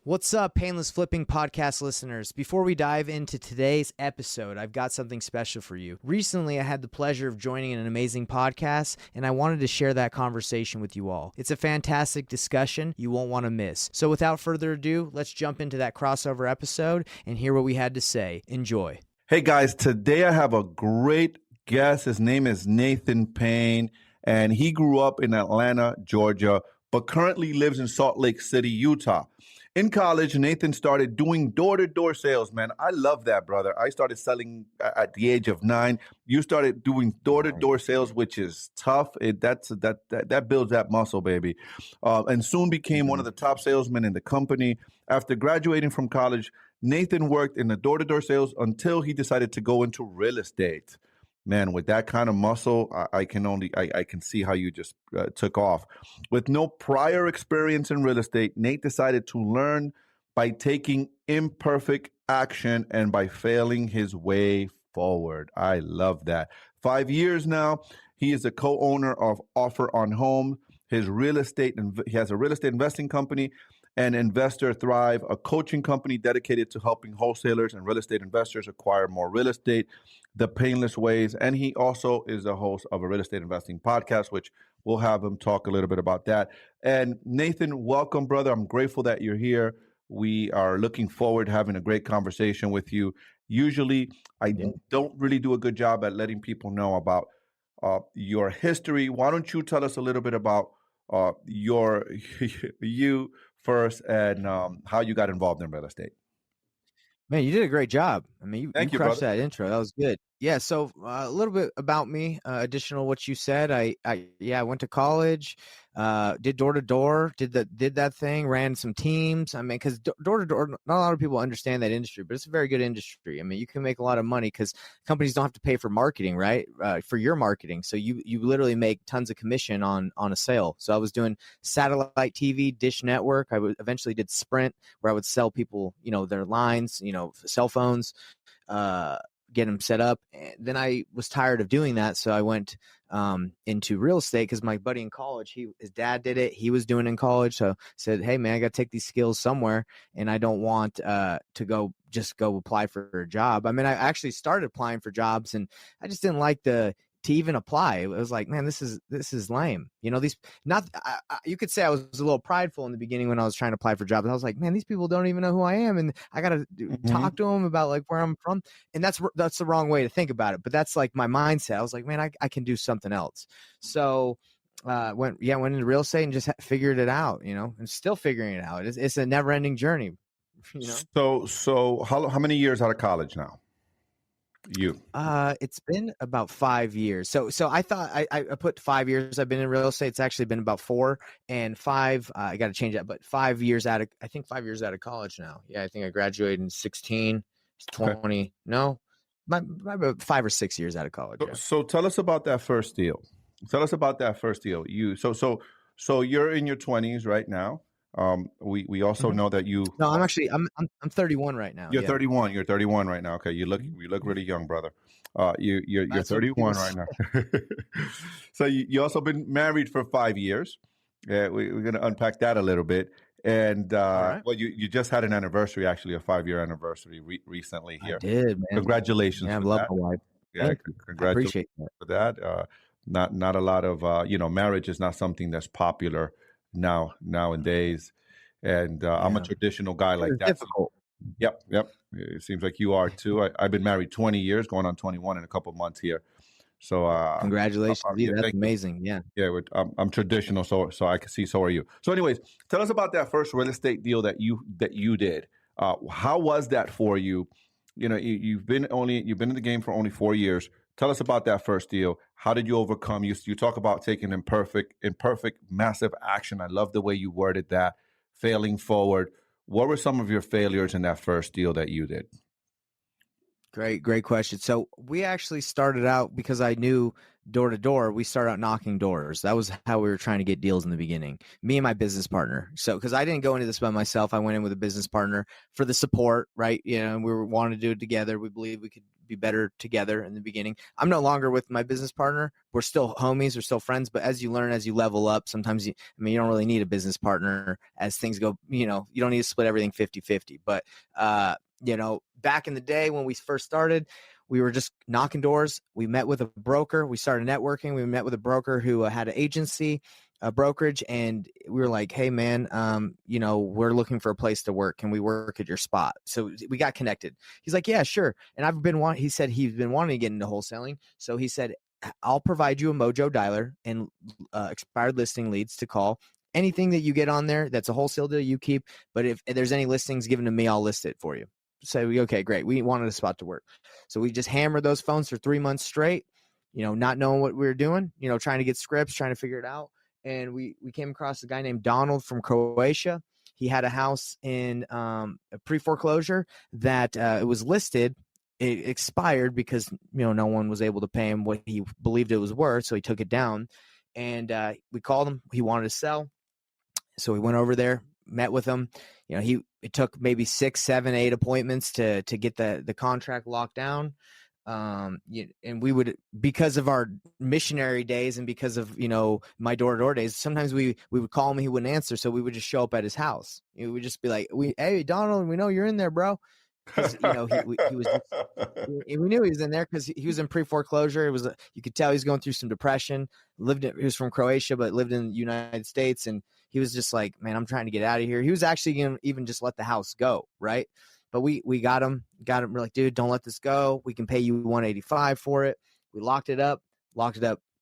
What's up, Painless Flipping podcast listeners? Before we dive into today's episode, I've got something special for you. Recently, I had the pleasure of joining an amazing podcast, and I wanted to share that conversation with you all. It's a fantastic discussion you won't want to miss. So without further ado, let's jump into that crossover episode and hear what we had to say. Enjoy. Hey guys, today I have a great guest. His name is Nathan Payne, and he grew up in Atlanta, Georgia, but currently lives in Salt Lake City, Utah. In college, Nathan started doing door-to-door sales, man. I love that, brother. I started selling at the age of 9. You started doing door-to-door sales, which is tough. That builds that muscle, baby. And soon became one of the top salesmen in the company. After graduating from college, Nathan worked in the door-to-door sales until he decided to go into real estate. Man, with that kind of muscle, I can see how you just took off. With no prior experience in real estate, Nate decided to learn by taking imperfect action and by failing his way forward. I love that. 5 years now, he is a co-owner of Offer on Home. He has a real estate investing company, and Investor Thrive, a coaching company dedicated to helping wholesalers and real estate investors acquire more real estate the painless ways. And he also is a host of a real estate investing podcast, which we'll have him talk a little bit about that. And Nathan, welcome, brother. I'm grateful that you're here. We are looking forward to having a great conversation with you. Usually, I don't really do a good job at letting people know about your history. Why don't you tell us a little bit about you first and how you got involved in real estate? Man, you did a great job. I mean, you crushed brother. that intro. That was good. Yeah. So a little bit about me, additional what you said. I went to college, did door to door, did that thing, ran some teams. I mean, because door to door, not a lot of people understand that industry, but it's a very good industry. I mean, you can make a lot of money because companies don't have to pay for marketing, right? For your marketing, so you literally make tons of commission on a sale. So I was doing satellite TV, Dish Network. I eventually did Sprint, where I would sell people, their lines, cell phones. Get them set up. And then I was tired of doing that, so I went into real estate because my buddy in college, his dad did it. He was doing it in college, so I said, "Hey, man, I got to take these skills somewhere, and I don't want to go apply for a job." I mean, I actually started applying for jobs, and I just didn't like to even apply. It was like, man, this is lame. You could say I was a little prideful in the beginning when I was trying to apply for jobs. I was like, man, these people don't even know who I am, and I got to talk to them about like where I'm from. And that's the wrong way to think about it. But that's like my mindset. I was like, man, I can do something else. So went into real estate and just figured it out, and still figuring it out. It's a never ending journey. So how many years out of college now? It's been about 5 years. So I thought I put 5 years I've been in real estate. It's actually been about 4 and 5. I got to change that, but 5 years out of college now. Yeah, I think I graduated in 16, 20. Okay. No, about 5 or 6 years out of college. Yeah. So tell us about that first deal. So you're in your 20s right now. We also know that you. No, I'm 31 right now. You're 31. You're 31 right now. Okay, you look really young, brother. You're 31 right now. So you also been married for 5 years. We're going to unpack that a little bit. And right. Well, you just had an anniversary, actually a 5-year anniversary recently here. I did, man. Congratulations! Yeah, I love my wife. Yeah, congratulations for that. Not a lot of marriage is not something that's popular nowadays, and I'm a traditional guy like that. Difficult. Yep. It seems like you are too. I've been married 20 years, going on 21 in a couple of months here. So congratulations, that's amazing. Yeah. I'm traditional, so I can see. So are you. So, anyways, tell us about that first real estate deal that you did. How was that for you? You've been in the game for only 4 years. Tell us about that first deal. How did you overcome? You talk about taking imperfect, massive action. I love the way you worded that. Failing forward. What were some of your failures in that first deal that you did? Great question. So we actually started out because I knew door to door. We started out knocking doors. That was how we were trying to get deals in the beginning. Me and my business partner. So because I didn't go into this by myself, I went in with a business partner for the support, right? We wanted to do it together. We believe we could be better together in the beginning. I'm no longer with my business partner. We're still homies, we're still friends, but as you learn, as you level up, sometimes you don't really need a business partner as things go, you don't need to split everything 50-50. But back in the day when we first started, we were just knocking doors. We met with a broker. We started networking. We met with a broker who had an agency, a brokerage, and we were like, hey man, we're looking for a place to work. Can we work at your spot? So we got connected. He's like, yeah, sure. And he said he's been wanting to get into wholesaling. So he said, I'll provide you a Mojo dialer and expired listing leads to call. Anything that you get on there that's a wholesale deal, you keep. But if there's any listings given to me, I'll list it for you. So okay, great. We wanted a spot to work. So we just hammered those phones for 3 months straight, not knowing what we were doing, trying to get scripts, trying to figure it out. And we came across a guy named Donald from Croatia. He had a house in a pre-foreclosure that it was listed. It expired because, no one was able to pay him what he believed it was worth. So he took it down, and we called him. He wanted to sell. So we went over there, met with him. It took maybe 6, 7, 8 appointments to get the contract locked down. And we would, because of our missionary days and because of, my door-to-door days, sometimes we would call him, he wouldn't answer. So we would just show up at his house. It would just be like, hey, Donald, we know you're in there, bro. Because, he was just, we knew he was in there because he was in pre-foreclosure. It was you could tell he was going through some depression. He was from Croatia, but lived in the United States. And he was just like, man, I'm trying to get out of here. He was actually going to even just let the house go, right? But we got him. We're like, dude, don't let this go. We can pay you $185 for it. We locked it up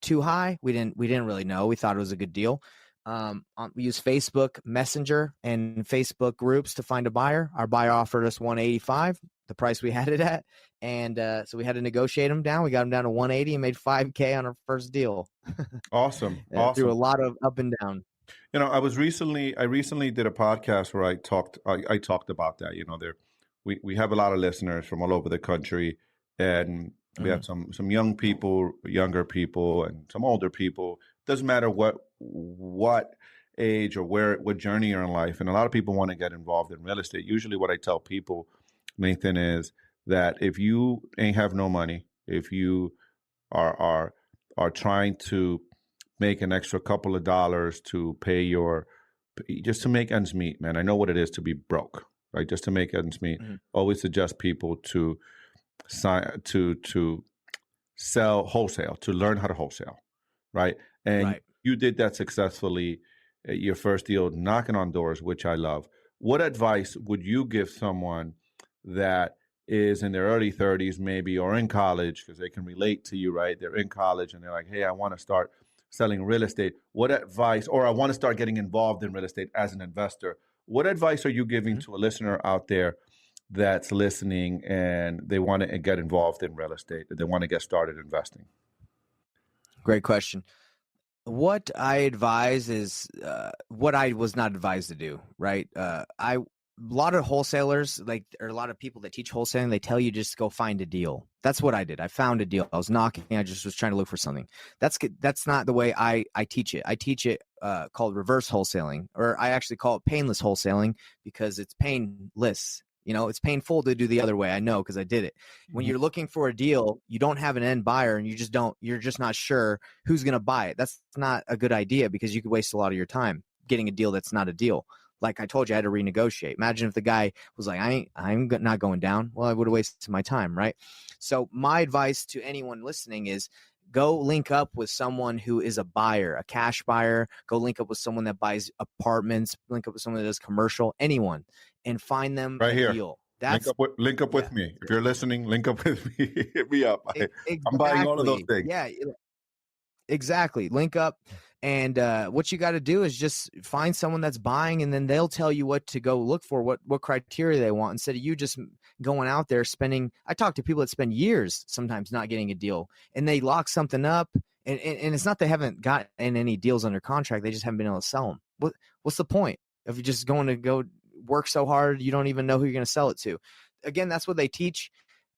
too high. We didn't really know. We thought it was a good deal. We used Facebook Messenger and Facebook groups to find a buyer. Our buyer offered us $185, the price we had it at. And so we had to negotiate him down. We got him down to $180 and made $5K on our first deal. Awesome. Through a Awesome. lot of up and down. I recently did a podcast where I talked about that. We have a lot of listeners from all over the country, and we have some young people, younger people, and some older people. Doesn't matter what age or what journey you're in life. And a lot of people want to get involved in real estate. Usually what I tell people, Nathan, is that if you ain't have no money, if you are trying to make an extra couple of dollars to pay just to make ends meet, man. I know what it is to be broke, right? Just to make ends meet. Always suggest people to sell wholesale, to learn how to wholesale, right? And you did that successfully at your first deal, knocking on doors, which I love. What advice would you give someone that is in their early 30s maybe, or in college, because they can relate to you, right? They're in college and they're like, hey, I want to start selling real estate. What advice, or I want to start getting involved in real estate as an investor. What advice are you giving to a listener out there that's listening and they want to get involved in real estate, they want to get started investing? Great question. What I advise is what I was not advised to do, right? A lot of wholesalers, or a lot of people that teach wholesaling, they tell you just go find a deal. That's what I did. I found a deal. I was knocking. I just was trying to look for something. That's not the way I teach it. I teach it called reverse wholesaling, or I actually call it painless wholesaling because it's painless. It's painful to do the other way. I know because I did it. When you're looking for a deal, you don't have an end buyer and you're just not sure who's going to buy it. That's not a good idea because you could waste a lot of your time getting a deal that's not a deal. Like I told you, I had to renegotiate. Imagine if the guy was like, I'm not going down. Well, I would have wasted my time, right? So my advice to anyone listening is go link up with someone who is a buyer, a cash buyer. Go link up with someone that buys apartments. Link up with someone that does commercial, anyone, and find them right a here. deal. Link up with me. If you're listening, link up with me. Hit me up. Exactly. I'm buying all of those things. Yeah, exactly. Link up. And what you got to do is just find someone that's buying, and then they'll tell you what to go look for, what criteria they want, instead of you just going out there spending. I talk to people that spend years sometimes not getting a deal, and they lock something up, and it's not they haven't gotten any deals under contract. They just haven't been able to sell them. What's the point of you just going to go work so hard you don't even know who you're going to sell it to? Again, that's what they teach.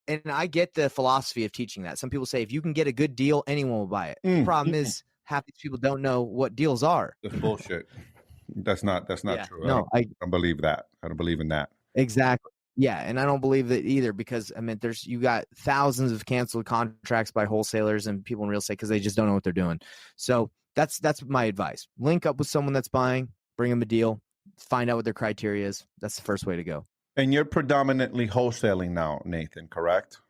And I get the philosophy of teaching that. Some people say if you can get a good deal, anyone will buy it. The problem is half these people don't know what deals are. That's bullshit. That's not true. No, I don't believe that. I don't believe in that. Exactly. Yeah, and I don't believe that either because I mean, you got thousands of canceled contracts by wholesalers and people in real estate because they just don't know what they're doing. So that's my advice. Link up with someone that's buying, bring them a deal, find out what their criteria is. That's the first way to go. And you're predominantly wholesaling now, Nathan, correct?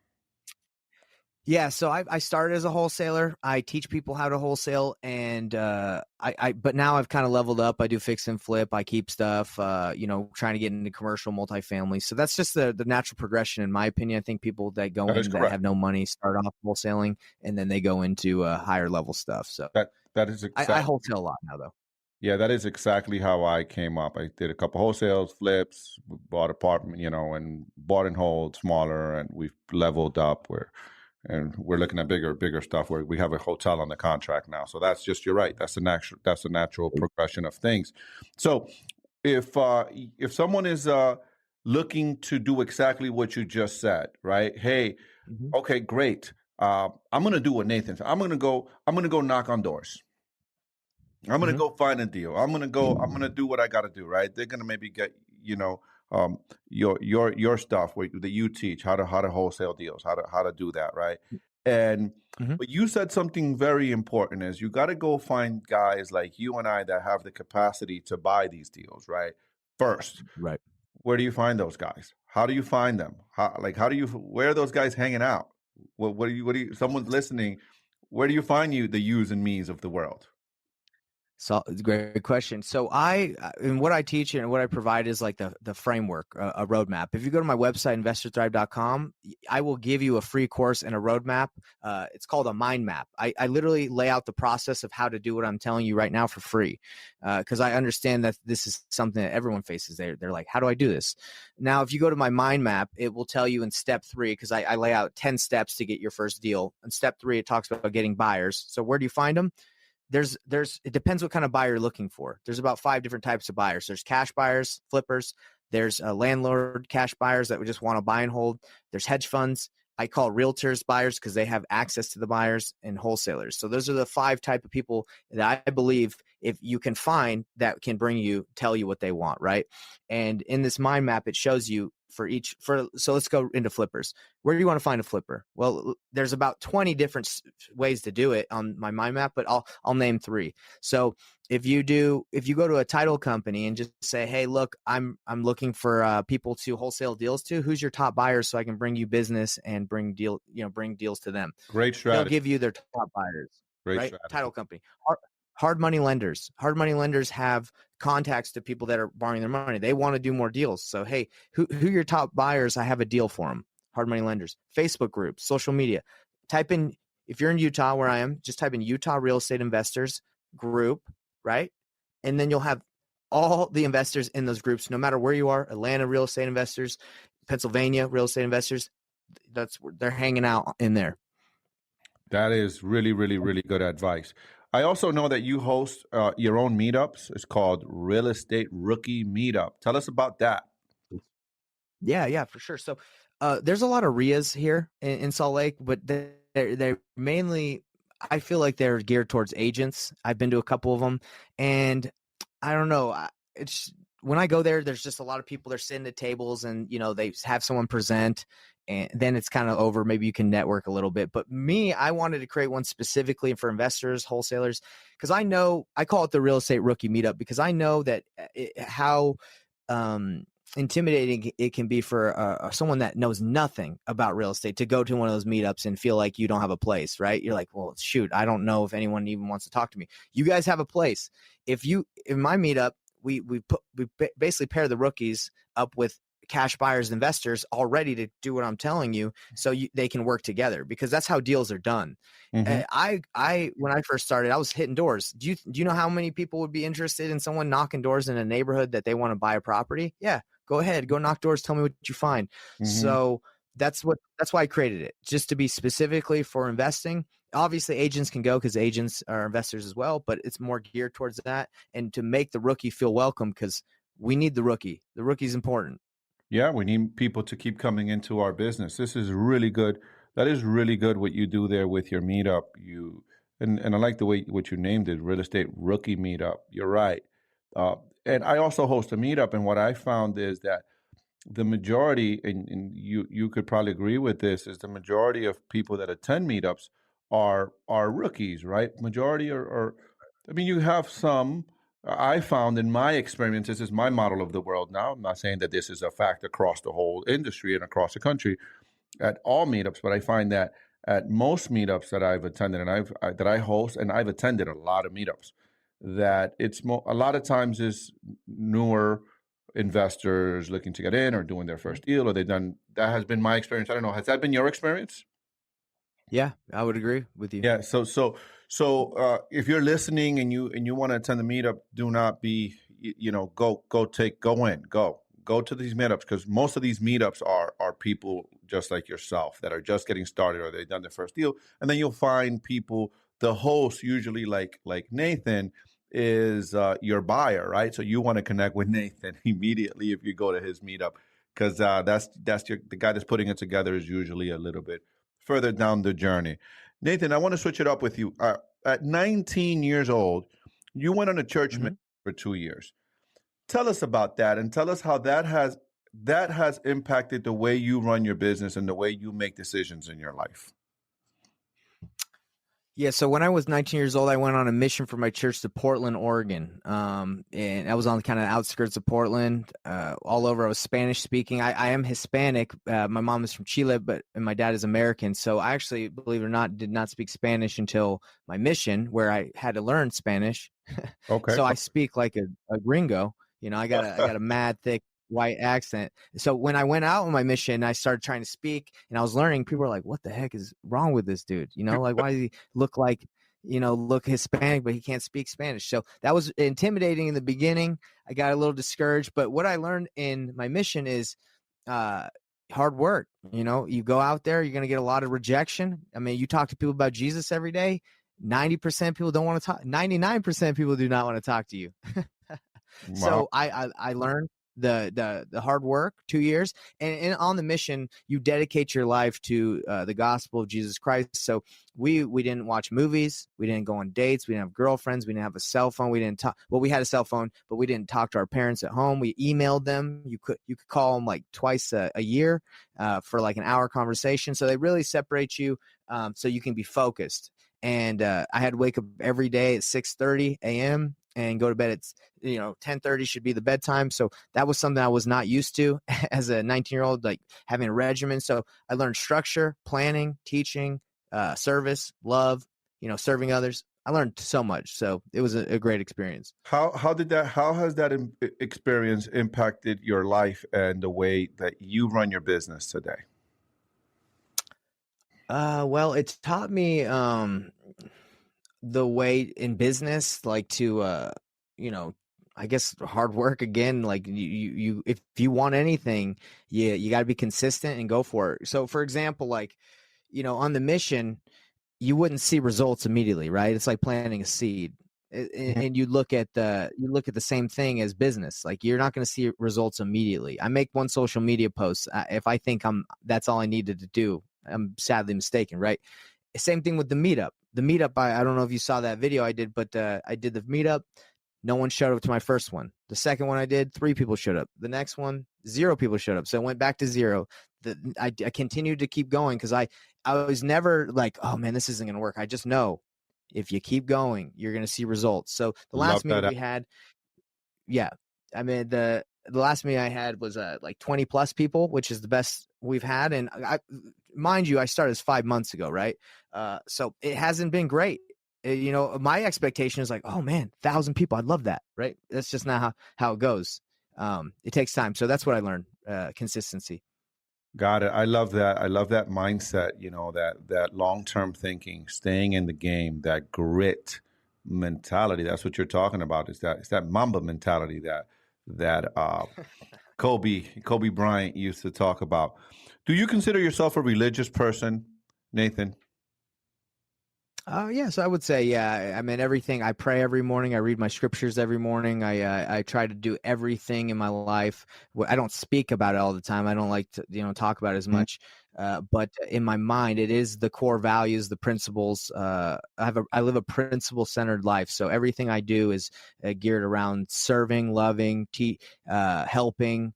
Yeah, so I started as a wholesaler. I teach people how to wholesale, and but now I've kind of leveled up. I do fix and flip. I keep stuff, trying to get into commercial multifamily. So that's just the natural progression, in my opinion. I think people that go That is in that correct. have no money start off wholesaling, and then they go into higher level stuff. So That is I exactly. wholesale a lot now, though. Yeah, that is exactly how I came up. I did a couple wholesales, flips, bought apartment, and bought and hold smaller, and we've leveled up. And we're looking at bigger stuff. Where we have a hotel on the contract now. So that's just, you're right. That's a natural progression of things. So if someone is looking to do exactly what you just said, right? Hey, Mhm. okay, great. I'm gonna do what Nathan said. I'm gonna go knock on doors. I'm gonna Mhm. go find a deal. I'm gonna do what I gotta do, right? They're gonna maybe get, um, your stuff that you teach, how to wholesale deals, how to do that, right? And Mhm. but you said something very important is you gotta go find guys like you and I that have the capacity to buy these deals, right? First, Right. where do you find those guys? How do you find them? How do you where are those guys hanging out? What do you someone's listening, where do you find the yous and me's of the world? So it's a great question. So and what I teach and what I provide is like the framework, a roadmap. If you go to my website, investorthrive.com, I will give you a free course and a roadmap. It's called a mind map. I literally lay out the process of how to do what I'm telling you right now for free. Cause I understand that this is something that everyone faces. They're like, how do I do this? Now, if you go to my mind map, it will tell you in step 3, cause I lay out 10 steps to get your first deal. In step 3, it talks about getting buyers. So where do you find them? There's it depends what kind of buyer you're looking for. There's about 5 different types of buyers. There's cash buyers, flippers. There's landlord cash buyers that would just want to buy and hold. There's hedge funds. I call realtors buyers because they have access to the buyers, and wholesalers. So those are the 5 type of people that I believe if you can find that can tell you what they want, right? And in this mind map, it shows you so let's go into flippers. Where do you want to find a flipper? Well, there's about 20 different ways to do it on my mind map, but I'll name 3. So if you go to a title company and just say, hey, look, I'm looking for people to wholesale deals to, who's your top buyers so I can bring you business and bring deals to them. Great They'll strategy. give you their top buyers, Great right? strategy. Title company. Hard money lenders. Hard money lenders have contacts to people that are borrowing their money. They want to do more deals. So, hey, who are your top buyers? I have a deal for them. Hard money lenders. Facebook groups, social media. Type in, if you're in Utah where I am, just type in Utah Real Estate Investors group, right? And then you'll have all the investors in those groups, no matter where you are. Atlanta real estate investors, Pennsylvania real estate investors. That's where they're hanging out in there. That is really, really, really good advice. I also know that you host your own meetups. It's called Real Estate Rookie Meetup. Tell us about that. Yeah, for sure. So there's a lot of RIAs here in Salt Lake, but they're mainly, I feel like they're geared towards agents. I've been to a couple of them, and I don't know. It's when I go there, there's just a lot of people. They're sitting at tables, and they have someone present, and then it's kind of over. Maybe you can network a little bit. But me, I wanted to create one specifically for investors, wholesalers, because I call it the real estate rookie meetup because I know that how um, intimidating it can be for someone that knows nothing about real estate to go to one of those meetups and feel like you don't have a place, right? You're like, well, shoot, I don't know if anyone even wants to talk to me. You guys have a place. In my meetup, we basically pair the rookies up with cash buyers and investors all ready to do what I'm telling you, so they can work together because that's how deals are done. Hmm. I when I first started, I was hitting doors. Do you know how many people would be interested in someone knocking doors in a neighborhood that they want to buy a property? Yeah, go ahead, go knock doors. Tell me what you find. Hmm. So that's why I created it, just to be specifically for investing. Obviously, agents can go because agents are investors as well, but it's more geared towards that and to make the rookie feel welcome because we need the rookie. The rookie's important. Yeah, we need people to keep coming into our business. This is really good. That is really good what you do there with your meetup. And I like the way what you named it, Real Estate Rookie Meetup. You're right. Uh, and I also host a meetup, and what I found is that the majority, and you could probably agree with this, is the majority of people that attend meetups are rookies, right? Majority are I mean, you have some. I found in my experience, this is my model of the world now. I'm not saying that this is a fact across the whole industry and across the country at all meetups, but I find that at most meetups that I've attended and that I host, and I've attended a lot of meetups, that a lot of times is newer investors looking to get in or doing their Mhm. first deal, or they've done. That has been my experience. I don't know. Has that been your experience? Yeah, I would agree with you. Yeah. So, if you're listening and you want to attend the meetup, do not be go to these meetups, because most of these meetups are people just like yourself that are just getting started or they've done their first deal, and then you'll find people. The host, usually like Nathan, is your buyer, right? So you want to connect with Nathan immediately if you go to his meetup, because the guy that's putting it together is usually a little bit further down the journey. Nathan, I want to switch it up with you. At 19 years old, you went on a church mission Mhm. for 2 years. Tell us about that, and tell us how that has impacted the way you run your business and the way you make decisions in your life. Yeah, so when I was 19 years old, I went on a mission for my church to Portland, Oregon. And I was on the kind of outskirts of Portland, all over. I was Spanish speaking. I am Hispanic. My mom is from Chile, and my dad is American. So I actually, believe it or not, did not speak Spanish until my mission, where I had to learn Spanish. Okay. So I speak like a gringo. I got a mad thick white accent. So when I went out on my mission, I started trying to speak and I was learning. People were like, "What the heck is wrong with this dude? Like why does he look Hispanic, but he can't speak Spanish?" So that was intimidating in the beginning. I got a little discouraged, but what I learned in my mission is uh, hard work. You go out there, you're going to get a lot of rejection. I mean, you talk to people about Jesus every day. 90% people don't want to talk. 99% people do not want to talk to you. Wow. So I learned the hard work, 2 years, and on the mission, you dedicate your life to the gospel of Jesus Christ. So we didn't watch movies, we didn't go on dates, we didn't have girlfriends, we didn't have a cell phone, we didn't talk. Well, we had a cell phone, but we didn't talk to our parents at home. We emailed them. You could call them like twice a year for like an hour conversation. So they really separate you, so you can be focused. And I had to wake up every day at 6:30 a.m. and go to bed at 10:30 should be the bedtime. So that was something I was not used to as a 19-year-old, like having a regimen. So I learned structure, planning, teaching, service, love, serving others. I learned so much. So it was a great experience. How has that experience impacted your life and the way that you run your business today? Well, it's taught me the way in business, like to you know I guess hard work again. Like you if you want anything, you got to be consistent and go for it. So for example, like on the mission, you wouldn't see results immediately, right? It's like planting a seed. Mhm. And you look at the same thing as business. Like you're not going to see results immediately. I make one social media post. If I think that's all I needed to do, I'm sadly mistaken, right? Same thing with the meetup. The meetup, I don't know if you saw that video I did, but I did the meetup. No one showed up to my first one. The second one I did, 3 people showed up. The next one, 0 people showed up. So it went back to zero. I continued to keep going because I was never like, oh man, this isn't going to work. I just know if you keep going, you're going to see results. So the Love last meetup that. we had, yeah, I mean the last meeting I had was like 20 plus people, which is the best we've had. And mind you, I started this 5 months ago, right? So it hasn't been great. My expectation is like, oh man, 1,000 people, I'd love that, right? That's just not how it goes. It takes time. So that's what I learned: consistency. Got it. I love that. I love that mindset, that long-term thinking, staying in the game, that grit mentality. That's what you're talking about. It's that Mamba mentality that Kobe Bryant used to talk about. Do you consider yourself a religious person, Nathan? Oh yeah, so I would say, yeah. I mean, everything. I pray every morning. I read my scriptures every morning. I try to do everything in my life. I don't speak about it all the time. I don't like to talk about it as Mhm. much. But in my mind, it is the core values, the principles. I live a principle centered life. So everything I do is geared around serving, loving, helping.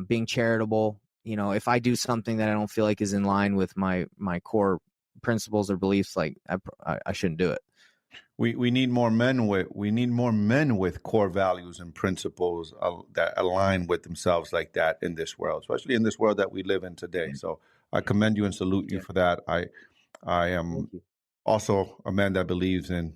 being charitable. If I do something that I don't feel like is in line with my core principles or beliefs, like I shouldn't do it. We need more men with core values and principles that align with themselves like that in this world, especially in this world that we live in today. So I commend you and salute you Yeah, for that. I thank am you. also a man that believes in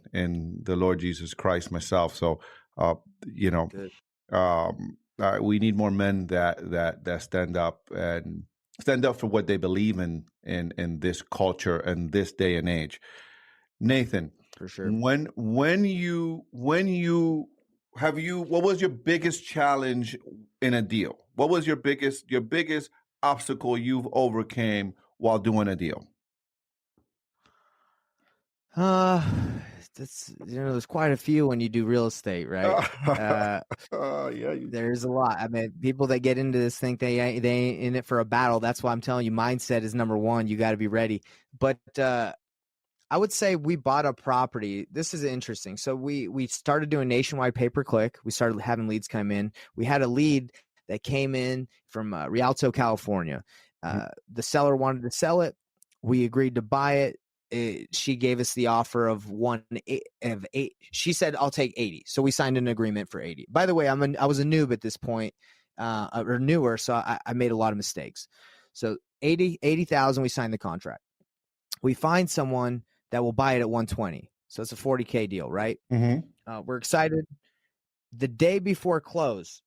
the Lord Jesus Christ myself. So uh, you know, Good, we need more men that stand up for what they believe in this culture and this day and age. Nathan, for sure. when you have you what was your biggest challenge in a deal? What was your biggest obstacle you've overcame while doing a deal? Uh, that's there's quite a few when you do real estate, right? Uh, Yeah, you. there's a lot. I mean, people that get into this think they ain't in it for a battle. That's why I'm telling you, mindset is number one. You got to be ready. But I would say we bought a property. This is interesting. So we started doing nationwide pay per click. We started having leads come in. We had a lead that came in from Rialto, California. The seller wanted to sell it. We agreed to buy it. She gave us the offer of eight. She said, "I'll take 80." So we signed an agreement for 80. By the way, I was a noob at this point, or newer, so I made a lot of mistakes. So 80,000. We signed the contract. We find someone that will buy it at 120. So it's a 40K deal, right? Mm-hmm. We're excited. The day before close,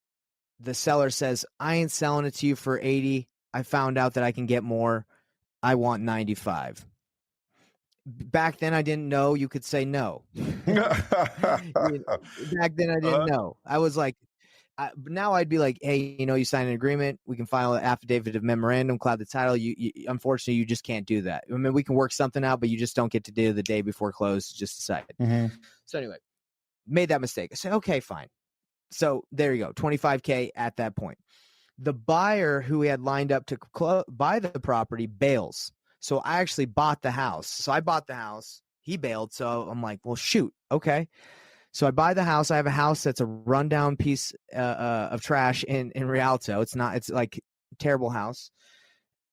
the seller says, I ain't selling it to you for 80. I found out that I can get more. I want 95. Back then, I didn't know you could say no. Back then, I didn't Uh, know. I was like, now I'd be like, hey, you sign an agreement. We can file an affidavit of memorandum, cloud the title. You unfortunately, you just can't do that. I mean, we can work something out, but you just don't get to do the day before close. Just decide. mhm. So anyway, made that mistake. I said, okay, fine. So there you go, 25K at that point. The buyer who we had lined up to buy the property bails. So I actually bought the house. So I bought the house. He bailed. So I'm like, well, shoot. Okay. So I buy the house. I have a house that's a rundown piece of trash in Rialto. It's like a terrible house.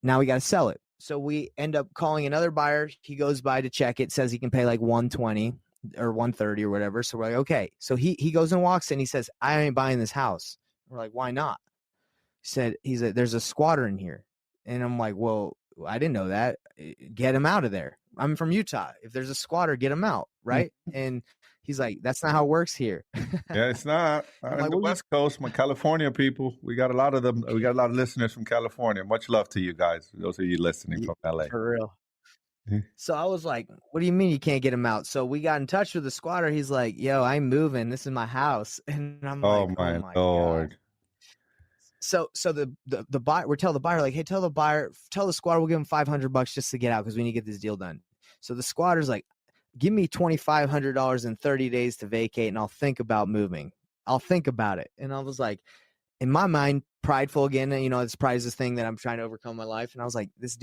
Now we got to sell it. So we end up calling another buyer. He goes by to check it, says he can pay like 120 or 130 or whatever. So we're like, okay. So he goes and walks in. He says, I ain't buying this house. We're like, why not? He's like, there's a squatter in here. And I'm like, well, I didn't know that. Get him out of there. I'm from Utah. If there's a squatter, get him out. Right. And he's like, that's not how it works here. Yeah, it's not. I'm Not in like, the well, you West Coast, my California people. We got a lot of them. We got a lot of listeners from California. Much love to you guys. Those of you listening from LA. for real. So I was like, what do you mean you can't get him out? So we got in touch with the squatter. He's like, yo, I'm moving. This is my house. And I'm Oh like, oh my my God. Lord. So the buyer, we tell the buyer, like, hey, tell the squatter we'll give him $500 just to get out because we need to get this deal done. So the squatter's like, give me $2,500 in 30 days to vacate and I'll think about moving. I'll think about it. And I was like, in my mind, prideful again, this pride is this thing that I'm trying to overcome in my life. And I was like, this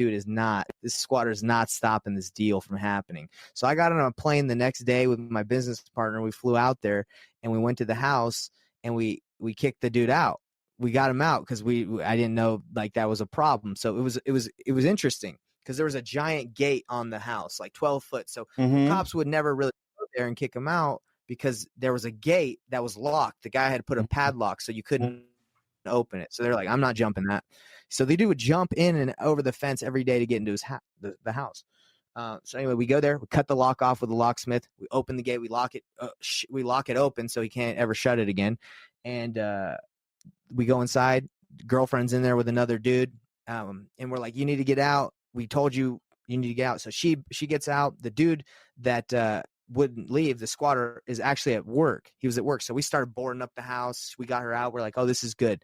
squatter is not stopping this deal from happening. So I got on a plane the next day with my business partner. We flew out there and we went to the house and we kicked the dude out. We got him out because I didn't know like that was a problem. So it was interesting because there was a giant gate on the house, like 12 foot. So Mm-hmm. cops would never really go there and kick him out because there was a gate that was locked. The guy had put a padlock so you couldn't open it. So they're like, I'm not jumping that. So they do would jump in and over the fence every day to get into his the house. So anyway, we go there, we cut the lock off with a locksmith, we open the gate, we lock it open so he can't ever shut it again. And we go inside, girlfriend's in there with another dude. And we're like, you need to get out. We told you need to get out. So she gets out. The dude that wouldn't leave, the squatter, is actually at work. He was at work. So we started boarding up the house. We got her out. We're like, oh, this is good.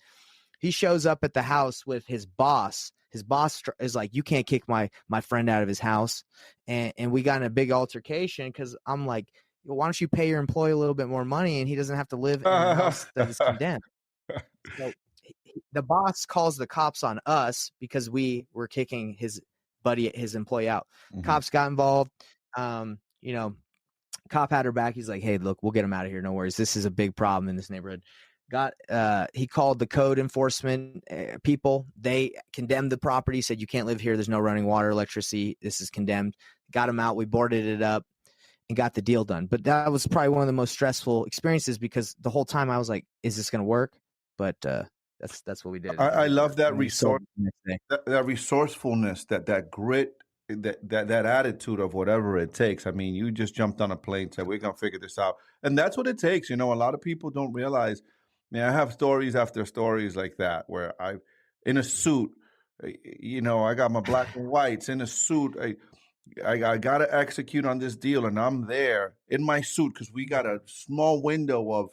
He shows up at the house with his boss. His boss is like, you can't kick my friend out of his house. And we got in a big altercation because I'm like, why don't you pay your employee a little bit more money and he doesn't have to live in a house that is condemned? So the boss calls the cops on us because we were kicking his employee out. Mhm. Cops got involved. You know, cop had her back. He's like, hey, look, we'll get him out of here. No worries. This is a big problem in this neighborhood. He called the code enforcement people. They condemned the property, said you can't live here. There's no running water, electricity. This is condemned. Got him out. We boarded it up and got the deal done. But that was probably one of the most stressful experiences because the whole time I was like, is this going to work? But that's what we did. I love that that resourcefulness, that grit, that attitude of whatever it takes. I mean, you just jumped on a plane, said we're gonna figure this out, and that's what it takes. You know, a lot of people don't realize. Man, I have stories after stories like that where I, in a suit, you know, I got my black and whites in a suit. I got to execute on this deal, and I'm there in my suit because we got a small window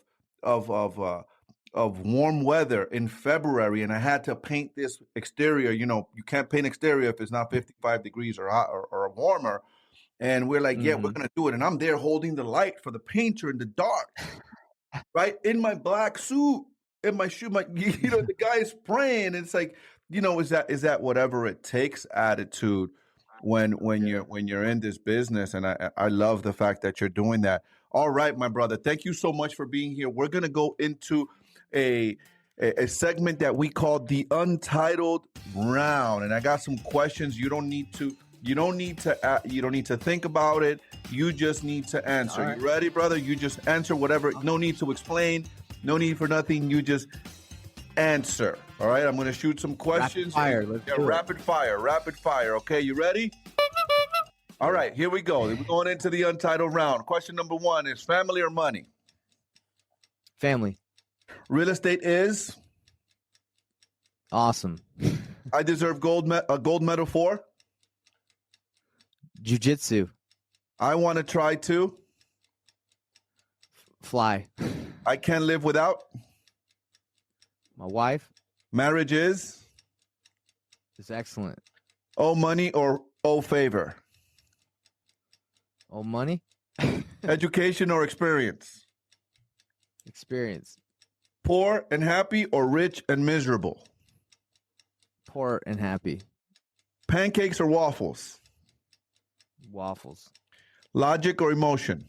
of warm weather in February, and I had to paint this exterior. You know, you can't paint exterior if it's not 55 degrees or hot or warmer. And we're like, yeah, we're gonna do it. And I'm there holding the light for the painter in the dark, right, in my black suit, in my shoe. You know, the guy is praying. It's like, you know, is that whatever it takes attitude when you're in this business? And I love the fact that you're doing that. All right, my brother, thank you so much for being here. We're gonna go into a segment that we call the Untitled Round, and I got some questions. You don't need to think about it. You just need to answer. Right. You ready, brother? You just answer whatever. No need to explain. No need for nothing. You just answer. All right. I'm going to shoot some questions. Rapid fire. Okay. You ready? All right. Here we go. We're going into the Untitled Round. Question number 1 is family or money? Family. Real estate is? Awesome. I deserve a gold medal for? Jiu-jitsu. I want to try to? Fly. I can't live without? My wife. Marriage is? It's excellent. Owe money or owe favor? Owe money. Education or experience? Experience. Poor and happy or rich and miserable? Poor and happy. Pancakes or waffles? Waffles. Logic or emotion?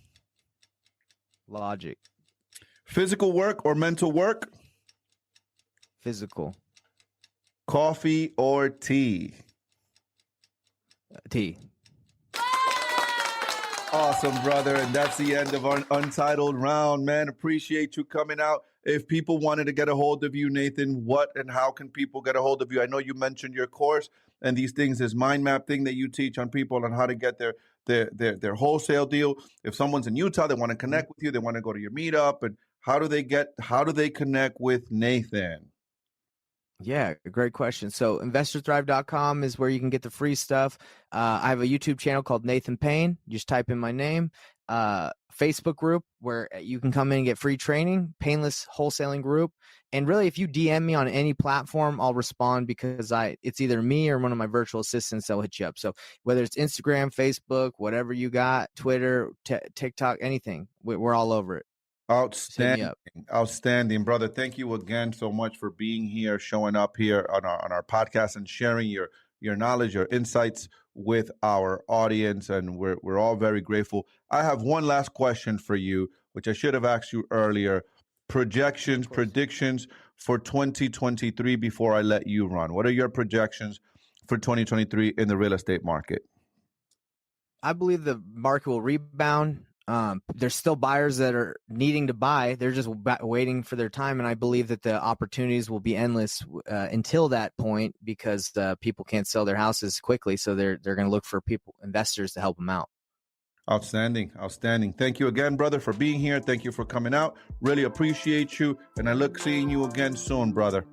Logic. Physical work or mental work? Physical. Coffee or tea? Tea. Awesome, brother. And that's the end of our Untitled Round, man. Appreciate you coming out. If people wanted to get a hold of you, Nathan, what and how can people get a hold of you? I know you mentioned your course and these things, this mind map thing that you teach on people on how to get their wholesale deal. If someone's in Utah, they want to connect with you, they want to go to your meetup, and how do they connect with Nathan? Yeah, great question. So investorthrive.com is where you can get the free stuff. I have a YouTube channel called Nathan Payne. You just type in my name. Facebook group where you can come in and get free training, Painless Wholesaling Group. And really, if you DM me on any platform, I'll respond because it's either me or one of my virtual assistants that will hit you up. So whether it's Instagram, Facebook, whatever you got, Twitter, TikTok, anything, we're all over it. Outstanding, brother. Thank you again so much for being here, showing up here on our podcast and sharing your knowledge, your insights with our audience, and we're all very grateful. I have one last question for you, which I should have asked you earlier. Predictions for 2023 before I let you run. What are your projections for 2023 in the real estate market? I believe the market will rebound. There's still buyers that are needing to buy. They're just waiting for their time. And I believe that the opportunities will be endless until that point because people can't sell their houses quickly. So they're going to look for investors to help them out. Outstanding. Thank you again, brother, for being here. Thank you for coming out. Really appreciate you. And I look seeing you again soon, brother.